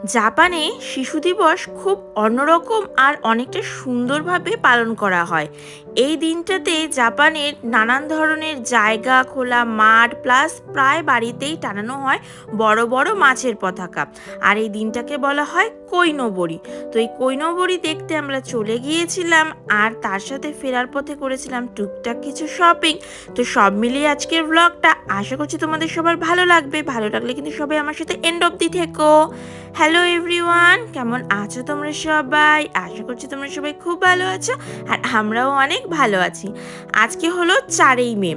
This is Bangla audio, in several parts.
জাপানে শিশু দিবস খুব অন্যরকম আর অনেকটা সুন্দরভাবে পালন করা হয়। এই দিনটাতে জাপানের নানান ধরনের জায়গা, খোলা মাঠ প্লাস প্রায় বাড়িতেই টানানো হয় বড় বড় মাছের পতাকা। আর এই দিনটাকে বলা হয় কৈনবরি। তো এই কৈনবরি দেখতে আমরা চলে গিয়েছিলাম, আর তার সাথে ফেরার পথে করেছিলাম টুকটাক কিছু শপিং। তো সব মিলিয়ে আজকের ব্লগটা আশা করছি তোমাদের সবার ভালো লাগবে। ভালো লাগলে কিন্তু সবাই আমার সাথে এন্ড অব্দি থেকো। হ্যালো এভরিওয়ান, কেমন আছো তোমরা সবাই? আশা করছি তোমরা সবাই খুব ভালো আছো, আর আমরাও অনেক ভালো আছি। আজকে হলো 4ই মে।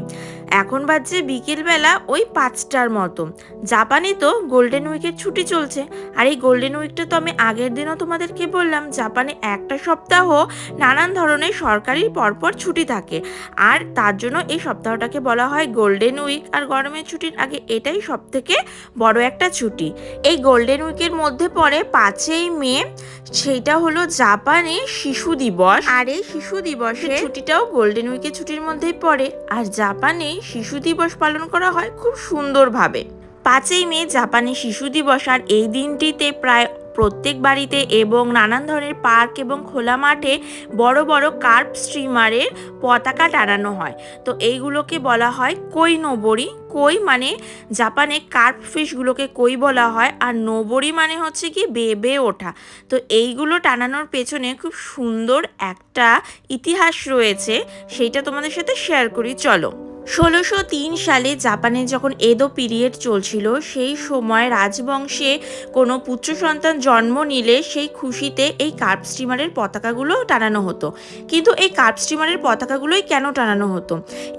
এখন বাজছে বিকেলবেলা ওই 5টার মতো। জাপানে তো গোল্ডেন উইকের ছুটি চলছে, আর এই গোল্ডেন উইকটা তো আমি আগের দিনও তোমাদেরকে বললাম, জাপানে একটা সপ্তাহ নানান ধরনের সরকারি পরপর ছুটি থাকে, আর তার জন্য এই সপ্তাহটাকে বলা হয় গোল্ডেন উইক। আর গরমের ছুটির আগে এটাই সব থেকে বড় একটা ছুটি। এই গোল্ডেন উইকের মধ্যে পড়ে 5ই মে, সেটা হলো জাপানে শিশু দিবস। আর এই শিশু দিবসে ছুটিটাও গোল্ডেন উইকের ছুটির মধ্যেই পড়ে। আর জাপানে শিশু দিবস পালন করা হয় খুব সুন্দরভাবে। 5ই মে জাপানে শিশু দিবস, আর এই দিনটিতে প্রায় প্রত্যেক বাড়িতে এবং নানান ধরনের পার্ক এবং খোলা মাঠে বড় বড় কার্ভ স্টিমারের পতাকা টানানো হয়। তো এইগুলোকে বলা হয় কৈনবরি। কই মানে জাপানে কার্ভ ফিশগুলোকে কই বলা হয়, আর নোবরি মানে হচ্ছে কি বেবে ওঠা। তো এইগুলো টানানোর পেছনে খুব সুন্দর একটা ইতিহাস রয়েছে, সেইটা তোমাদের সাথে শেয়ার করি, চলো। 1603 সালে জাপানে যখন এদো পিরিয়ড চলছিল, সেই সময় রাজবংশে কোনো পুত্র সন্তান জন্ম নিলে সেই খুশিতে এই কার্ভ স্টিমারের পতাকাগুলো টানানো হতো। কিন্তু এই কার্ভ স্টিমারের পতাকাগুলোই কেন টানানো হতো?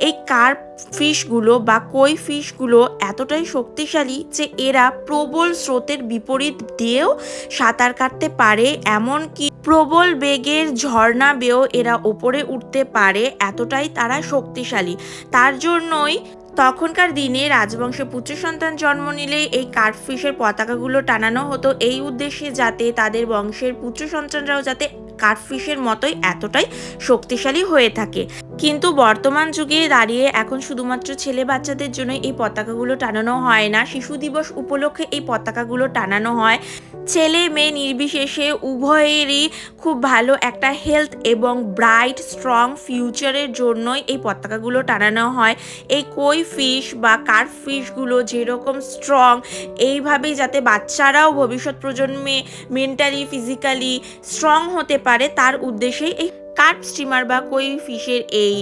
এই কার্ভ ফিশগুলো বা কই ফিশগুলো এতটাই শক্তিশালী যে এরা প্রবল স্রোতের বিপরীত দিয়েও সাঁতার কাটতে পারে, এমনকি প্রবল বেগের ঝর্ণা বেয়েও এরা ওপরে উঠতে পারে, এতটাই তারা শক্তিশালী। তার জন্যই তখনকার দিনে রাজবংশে পুত্র সন্তান জন্ম নিলে এই কার্ভ ফিশের পতাকাগুলো টানানো হতো, এই উদ্দেশ্যে যাতে তাদের বংশের পুত্র সন্তানরাও যাতে কার্ভ ফিশের মতোই এতটাই শক্তিশালী হয়ে থাকে। কিন্তু বর্তমান যুগে দাঁড়িয়ে এখন শুধুমাত্র ছেলে বাচ্চাদের জন্য এই পতাকাগুলো টানানো হয় না, শিশু দিবস উপলক্ষে এই পতাকাগুলো টানানো হয়। ছেলে মেয়ে নির্বিশেষে উভয়েরই খুব ভালো একটা হেলথ এবং ব্রাইট স্ট্রং ফিউচারের জন্যই এই পতাকাগুলো টানানো হয়। এই কই ফিশ বা কার্ভ ফিশগুলো যেরকম স্ট্রং, এইভাবেই যাতে বাচ্চারাও ভবিষ্যৎ প্রজন্মে মেন্টালি ফিজিক্যালি স্ট্রং হতে পারে, তার উদ্দেশ্যেই এই কার্ভ স্টিমার বা কই ফিশের এই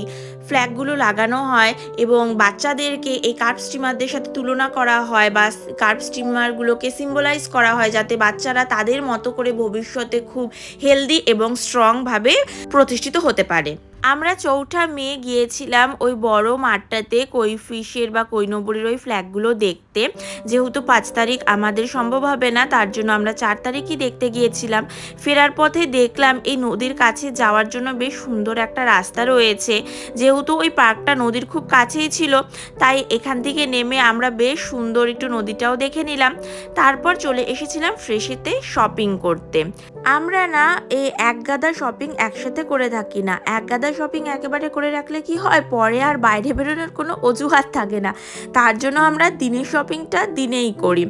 ফ্ল্যাগগুলো লাগানো হয়, এবং বাচ্চাদেরকে এই কার্ভ স্টিমারদের সাথে তুলনা করা হয় বা কার্ভ স্টিমারগুলোকে সিম্বলাইজ করা হয়, যাতে বাচ্চারা তাদের মতো করে ভবিষ্যতে খুব হেলদি এবং স্ট্রংভাবে প্রতিষ্ঠিত হতে পারে। আমরা 4ঠা মে গিয়েছিলাম ওই বড় মাঠটাতে কই ফিশের বা কৈনবরির ওই ফ্ল্যাগগুলো দেখতে। যেহেতু 5 তারিখ আমাদের সম্ভব হবে না, তার জন্য আমরা 4 তারিখই দেখতে গিয়েছিলাম। ফেরার পথে দেখলাম এই নদীর কাছে যাওয়ার জন্য বেশ সুন্দর একটা রাস্তা রয়েছে। যেহেতু ওই পার্কটা নদীর খুব কাছেই ছিল, তাই এখান থেকে নেমে আমরা বেশ সুন্দর একটু নদীটাও দেখে নিলাম। তারপর চলে এসেছিলাম ফ্রেশেতে শপিং করতে। আমরা না এই এক গাদা শপিং একসাথে করে থাকি না। এক গাদা শপিং একেবারে করে রাখলে কি হয়, পরে আর বাইরে বেরোনোর কোনো অজুহাত থাকে না। তার জন্য আমরা দিনের শপিংটা দিনেই করি।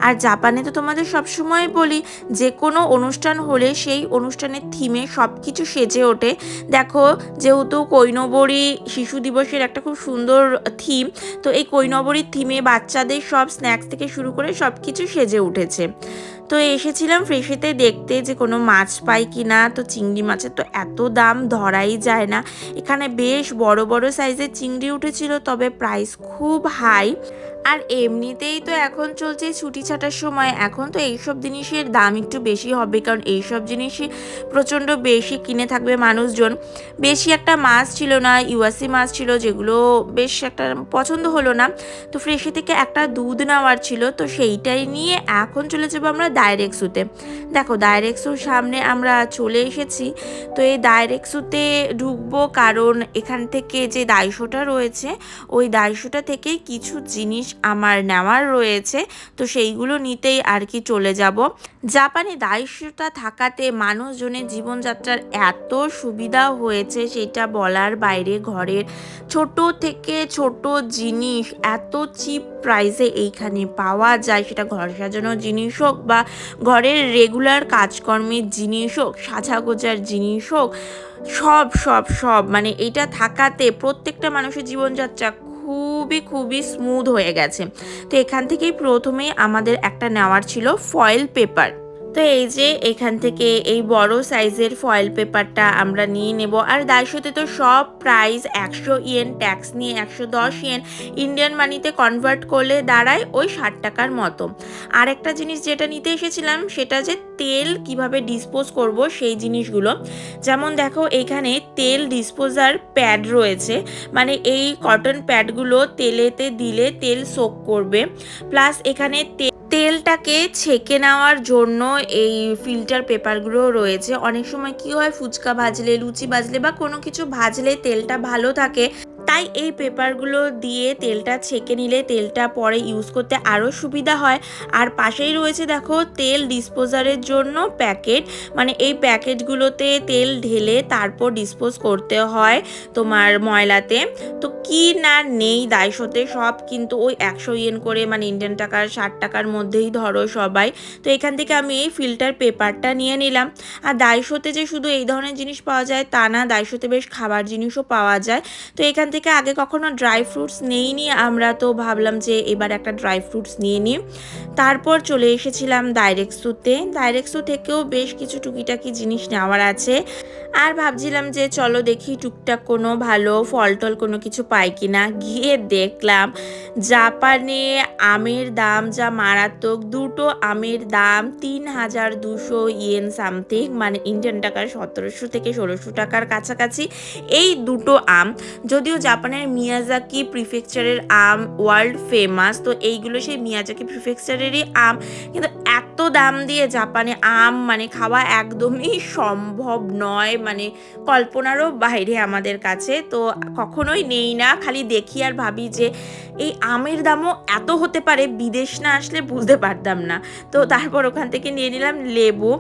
আর জাপানে তো তোমাদের সবসময় বলি, যে কোনো অনুষ্ঠান হলে সেই অনুষ্ঠানের থিমে সব কিছু সেজে ওঠে। দেখো, যেহেতু কৈনবরি শিশু দিবসের একটা খুব সুন্দর থিম, তো এই কৈনবরির থিমে বাচ্চাদের সব স্ন্যাক্স থেকে শুরু করে সব কিছু সেজে উঠেছে। তো এসেছিলাম ফ্রেশেতে দেখতে যে কোনো মাছ পাই কি না। তো চিংড়ি মাছের তো এত দাম, ধরাই যায় না। এখানে বেশ বড় বড় সাইজের চিংড়ি উঠেছিল, তবে প্রাইস খুব হাই। আর এমনিতেই তো এখন চলছে ছুটি ছাটার সময়, এখন তো এইসব জিনিসের দাম একটু বেশি হবে, কারণ এইসব জিনিসই প্রচণ্ড বেশি কিনে থাকবে মানুষজন। বেশি একটা মাছ ছিল না, ইউএসি মাছ ছিল, যেগুলো বেশ একটা পছন্দ হলো না। তো ফ্রেশে থেকে একটা দুধ নেওয়ার ছিল, তো সেইটাই নিয়ে এখন চলে যাবো আমরা ডাইরেক্টসুতে। দেখো, ডাইরেক্টসুর সামনে আমরা চলে এসেছি। তো এই ডাইরেক্টসুতে ঢুকবো, কারণ এখান থেকে যে দাইশোটা রয়েছে, ওই দাইশোটা থেকে কিছু জিনিস আমার নেওয়ার রয়েছে, তো সেইগুলো নিতেই আর কি চলে যাব। জাপানে দায়িত্বটা থাকাতে মানুষজনের জীবনযাত্রার এত সুবিধা হয়েছে সেটা বলার বাইরে। ঘরের ছোট থেকে ছোট জিনিস এত চিপ প্রাইসে এইখানে পাওয়া যায়, সেটা ঘর সাজানোর জিনিস হোক বা ঘরের রেগুলার কাজকর্মের জিনিস হোক, সাজাগোজার জিনিস হোক, সব সব সব মানে এটা থাকাতে প্রত্যেকটা মানুষের জীবনযাত্রা খুবই খুবই স্মুথ হয়ে গেছে। তো এখান থেকেই প্রথমেই আমাদের একটা নেওয়ার ছিল ফয়েল পেপার। তো এই যে এখান থেকে এই বড় সাইজের ফয়েল পেপারটা আমরা নিয়ে নেব। আর দাইশোতে তো সব প্রাইস 100 ইয়েন, ট্যাক্স নিয়ে 110 ইয়েন, ইন্ডিয়ান মানিতে কনভার্ট করলে দাঁড়ায় ওই 60 টাকার মতো। আর একটা জিনিস যেটা নিতে এসেছিলাম সেটা যে তেল কিভাবে ডিসপোজ করব সেই জিনিসগুলো। যেমন দেখো এইখানে তেল ডিসপোজার প্যাড রয়েছে, মানে এই কটন প্যাডগুলো তেলেতে দিলে তেল সোক করবে, প্লাস এখানে তেলটাকে ছেঁকে নেওয়ার জন্য এই ফিল্টার পেপারগুলো রয়েছে। অনেক সময় কি হয়, ফুচকা ভাজলে, লুচি ভাজলে বা কোনো কিছু ভাজলে তেলটা ভালো থাকে, তাই এই পেপারগুলো দিয়ে তেলটা ছেঁকে নিলে তেলটা পরে ইউজ করতে আরও সুবিধা হয়। আর পাশেই রয়েছে দেখো তেল ডিসপোজারের জন্য প্যাকেট, মানে এই প্যাকেটগুলোতে তেল ঢেলে তারপর ডিসপোজ করতে হয় তোমার ময়লাতে। তো কি না নেই দাইশোতে, সব কিন্তু ওই 100 ইয়েন করে, মানে ইন্ডিয়ান টাকার 60 টাকার মধ্যেই ধরো সবাই। তো এখান থেকে আমি এই ফিল্টার পেপারটা নিয়ে নিলাম। আর দাইশোতে যে শুধু এই ধরনের জিনিস পাওয়া যায় তা না, দাইশোতে বেশ খাবার জিনিসও পাওয়া যায়। তো এখান থেকে আগে কখনো ড্রাই ফ্রুটস নেইনি আমরা, তো ভাবলাম যে এবার একটা ড্রাই ফ্রুটস নিয়ে নিই। তারপর চলে এসেছিলাম ডাইরেক্টসুতে। ডাইরেক্টসু থেকেও বেশ কিছু টুকিটাকি জিনিস নেওয়ার আছে। আর ভাবছিলাম যে চলো দেখি টুকটাক কোনো ভালো ফল টল কোনো কিছু পাই কিনা। গিয়ে দেখলাম জাপানে আমের দাম যা মারাত্মক, দুটো আমের দাম 3200 ইয়েন সামথিং, মানে ইন্ডিয়ান টাকার 1700 থেকে 1600 টাকার কাছাকাছি এই দুটো আম। যদিও জাপানের মিয়াজাকি প্রিফেকচারের আম ওয়ার্ল্ড ফেমাস, তো এইগুলো সেই মিয়াজাকি প্রিফেকচারেরই আম, কিন্তু এত দাম দিয়ে জাপানে আম মানে খাওয়া একদমই সম্ভব নয়, মানে কল্পনারও বাইরে আমাদের কাছে। তো কখনোই নেই না, খালি দেখি আর ভাবি যে এই আমের দামও এত হতে পারে, বিদেশ না আসলে বুঝতে পারতাম না। তো তারপর ওখান থেকে নিয়ে নিলাম লেবু।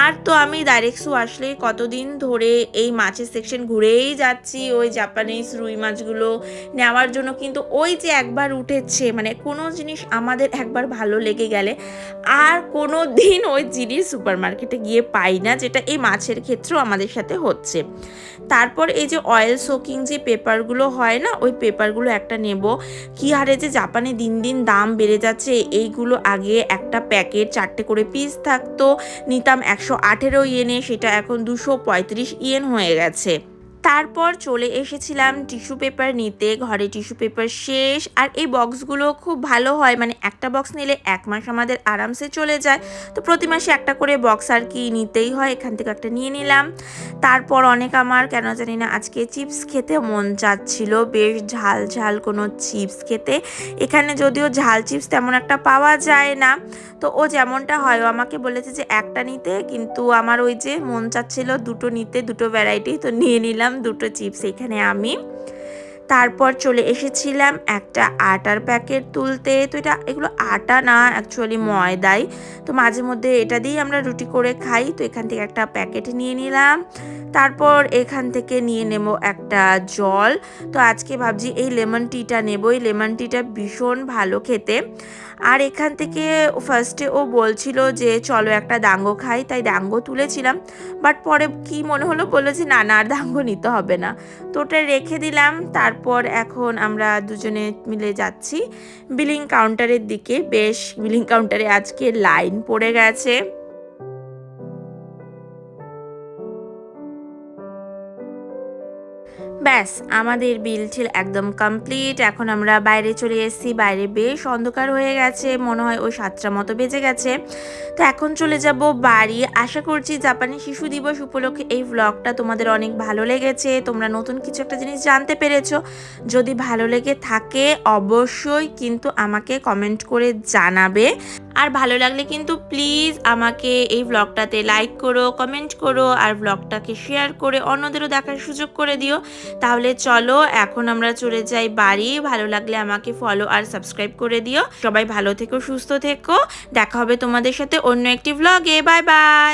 আর তো আমি ডাইরেক্টসু আসলে কতদিন ধরে এই মাছের সেকশন ঘুরেই যাচ্ছি ওই জাপানিজ রুই মাছগুলো নেওয়ার জন্য, কিন্তু ওই যে একবার উঠেছে, মানে কোনো জিনিস আমাদের একবার ভালো লেগে গেলে আর কোনো দিন ওই জিনিস সুপার মার্কেটে গিয়ে পাই না, যেটা এই মাছের ক্ষেত্রেও আমাদের সাথে হচ্ছে। তারপর এই যে অয়েল সোকিং যে পেপারগুলো হয় না, ওই পেপারগুলো একটা নেব। কি হারে যে জাপানে দিন দিন দাম বেড়ে যাচ্ছে। এইগুলো আগে একটা প্যাকেট 4টে করে পিস থাকতো, নিতাম 118 ইয়েনে, সেটা এখন 235 ইয়েন হয়ে গেছে। তারপর চলে এসেছিলাম টিস্যু পেপার নিতে। ঘরে টিস্যু পেপার শেষ। আর এই বক্সগুলো খুব ভালো হয়, মানে একটা বক্স নিলে 1 মাস আমাদের আরামসে চলে যায়। তো প্রতি মাসে একটা করে বক্স আর কি নিতেই হয়, এখান থেকে একটা নিয়ে নিলাম। তারপর অনেক আমার কেন জানি না আজকে চিপস খেতে মন চাচ্ছিল, বেশ ঝাল ঝাল কোনো চিপস খেতে। এখানে যদিও ঝাল চিপস তেমন একটা পাওয়া যায় না, তো ও যেমনটা হয় ও আমাকে বলেছে যে একটা নিতে, কিন্তু আমার ওই যে মন চাচ্ছিল দুটো নিতে, দুটো ভ্যারাইটি, তো নিয়ে নিলাম দুটো চিপস এখানে আমি। তারপর চলে এসেছিলাম একটা আটার প্যাকেট তুলতে। তো এগুলো আটা না, অ্যাকচুয়ালি ময়দাই। তো মাঝে মধ্যে এটা দিয়েই আমরা রুটি করে খাই। তো এখান থেকে একটা প্যাকেট নিয়ে নিলাম। তারপর এখান থেকে নিয়ে নেব একটা জল। তো আজকে ভাবছি এই লেমন টিটা নেব, এই লেমন টিটা ভীষণ ভালো খেতে। আর এখান থেকে ফার্স্টে ও বলছিল যে চলো একটা ডাঙ্গো খাই, তাই ডাঙ্গো তুলেছিলাম। বাট পরে কি মনে হলো, বললো যে না না আর ডাঙ্গো নিতে হবে না, তো ওটা রেখে দিলাম। তারপর এখন আমরা দুজনে মিলে যাচ্ছি বিলিং কাউন্টারের দিকে। বেশ বিলিং কাউন্টারে আজকে লাইন পড়ে গেছে। ব্যাস আমাদের বিল টিল একদম কমপ্লিট। এখন আমরা বাইরে চলে এসেছি। বাইরে বেশ অন্ধকার হয়ে গেছে, মনে হয় ওই 7টার মতো বেজে গেছে। তো এখন চলে যাব বাড়ি। আশা করছি জাপানি শিশু দিবস উপলক্ষে এই ভ্লগটা তোমাদের অনেক ভালো লেগেছে, তোমরা নতুন কিছু একটা জিনিস জানতে পেরেছো। যদি ভালো লেগে থাকে অবশ্যই কিন্তু আমাকে কমেন্ট করে জানাবে। আর ভালো লাগলে কিন্তু প্লিজ আমাকে এই ব্লগটাতে লাইক করো, কমেন্ট করো আর ব্লগটাকে শেয়ার করে অন্যদেরও দেখার সুযোগ করে দিও। তাহলে চলো এখন আমরা চলে যাই বাড়ি। ভালো লাগলে আমাকে ফলো আর সাবস্ক্রাইব করে দিও। সবাই ভালো থেকো, সুস্থ থেকো। দেখা হবে তোমাদের সাথে অন্য একটি ব্লগে। Bye bye.